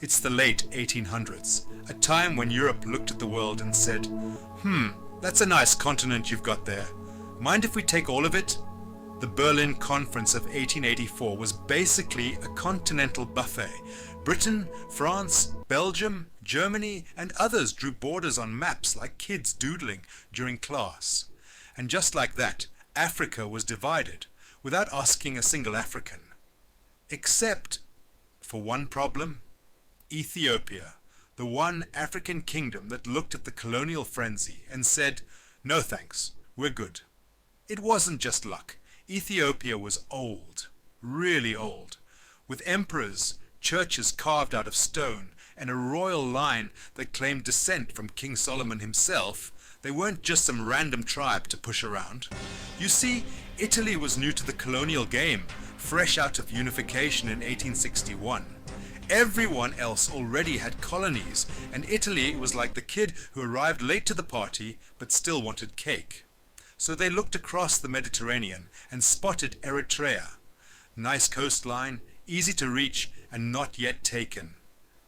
It's the late 1800s, a time when Europe looked at the world and said, that's a nice continent you've got there. Mind if we take all of it? The Berlin Conference of 1884 was basically a continental buffet. Britain, France, Belgium, Germany, and others drew borders on maps like kids doodling during class. And just like that, Africa was divided, without asking a single African. Except for one problem: Ethiopia, the one African kingdom that looked at the colonial frenzy and said, "No thanks, we're good." It wasn't just luck. Ethiopia was old, really old, with emperors, churches carved out of stone, and a royal line that claimed descent from King Solomon himself. They weren't just some random tribe to push around. You see, Italy was new to the colonial game, fresh out of unification in 1861. Everyone else already had colonies, and Italy was like the kid who arrived late to the party but still wanted cake. So they looked across the Mediterranean and spotted Eritrea. Nice coastline, easy to reach, and not yet taken.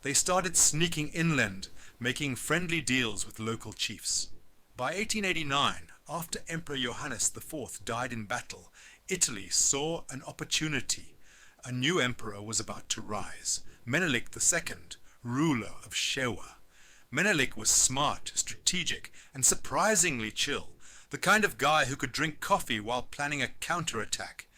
They started sneaking inland, making friendly deals with local chiefs. By 1889, after Emperor Johannes IV died in battle, Italy saw an opportunity. A new emperor was about to rise, Menelik II, ruler of Shewa. Menelik was smart, strategic, and surprisingly chill, the kind of guy who could drink coffee while planning a counterattack.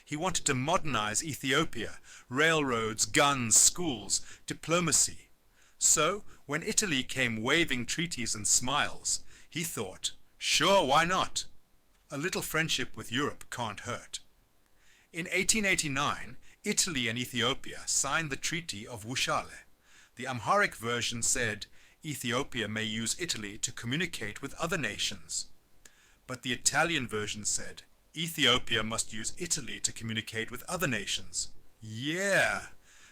He wanted to modernize Ethiopia: railroads, guns, schools, diplomacy. So, when Italy came waving treaties and smiles, he thought, sure, why not? A little friendship with Europe can't hurt. In 1889, Italy and Ethiopia signed the Treaty of Wuchale. The Amharic version said, Ethiopia may use Italy to communicate with other nations. But the Italian version said, Ethiopia must use Italy to communicate with other nations. Yeah!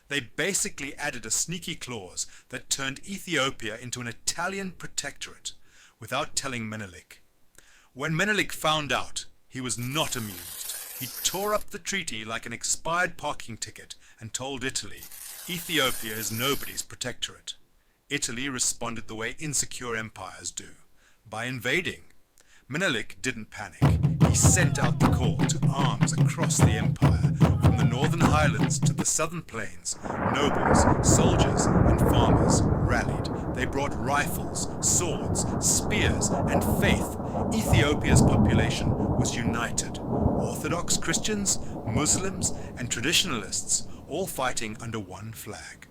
They basically added a sneaky clause that turned Ethiopia into an Italian protectorate, without telling Menelik. When Menelik found out, he was not amused. He tore up the treaty like an expired parking ticket and told Italy, Ethiopia is nobody's protectorate. Italy responded the way insecure empires do, by invading. Menelik didn't panic. He sent out the call to arms across the empire. From the northern highlands to the southern plains, nobles, soldiers, and farmers rallied. They brought rifles, swords, spears, and faith. Ethiopia's population was united. Orthodox Christians, Muslims, and traditionalists, all fighting under one flag.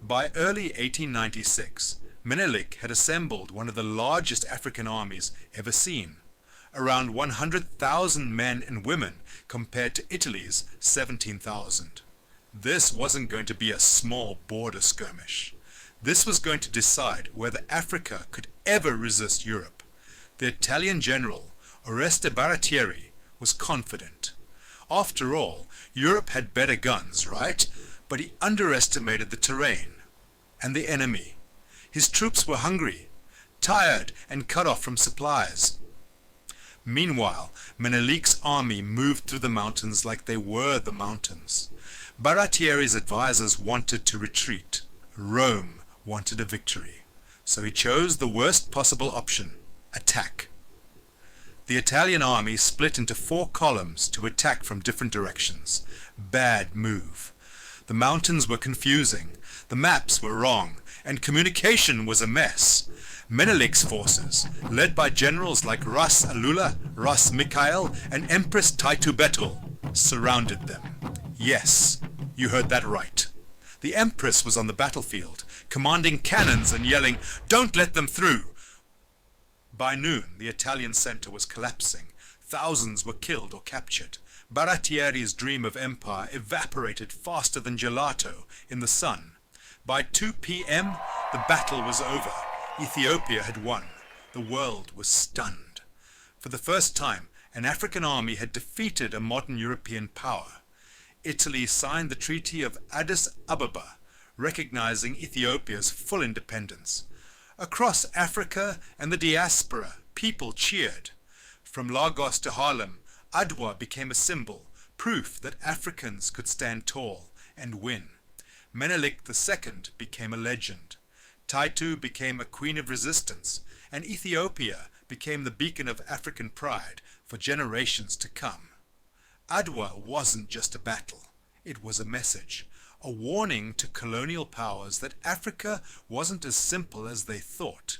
By early 1896, Menelik had assembled one of the largest African armies ever seen, around 100,000 men and women compared to Italy's 17,000. This wasn't going to be a small border skirmish. This was going to decide whether Africa could ever resist Europe. The Italian general, Oreste Baratieri, was confident. After all, Europe had better guns, right? But he underestimated the terrain and the enemy. His troops were hungry, tired, and cut off from supplies. Meanwhile, Menelik's army moved through the mountains like they were the mountains. Baratieri's advisors wanted to retreat. Rome wanted a victory. So he chose the worst possible option: attack. The Italian army split into 4 columns to attack from different directions. Bad move. The mountains were confusing, the maps were wrong, and communication was a mess. Menelik's forces, led by generals like Ras Alula, Ras Mikhail, and Empress Taytu Betul, surrounded them. Yes, you heard that right. The Empress was on the battlefield, commanding cannons and yelling, "Don't let them through!" By noon, the Italian center was collapsing. Thousands were killed or captured. Baratieri's dream of empire evaporated faster than gelato in the sun. By 2 p.m., the battle was over. Ethiopia had won. The world was stunned. For the first time, an African army had defeated a modern European power. Italy signed the Treaty of Addis Ababa, recognizing Ethiopia's full independence. Across Africa and the diaspora, people cheered. From Lagos to Harlem, Adwa became a symbol, proof that Africans could stand tall and win. Menelik II became a legend. Taytu became a queen of resistance, and Ethiopia became the beacon of African pride for generations to come. Adwa wasn't just a battle, it was a message, a warning to colonial powers that Africa wasn't as simple as they thought.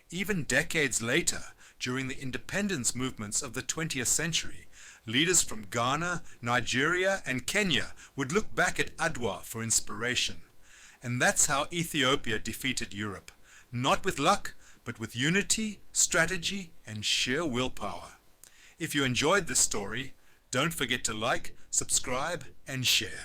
Even decades later, during the independence movements of the 20th century, leaders from Ghana, Nigeria, and Kenya would look back at Adwa for inspiration. And that's how Ethiopia defeated Europe, not with luck, but with unity, strategy, and sheer willpower. If you enjoyed this story, don't forget to like, subscribe, and share.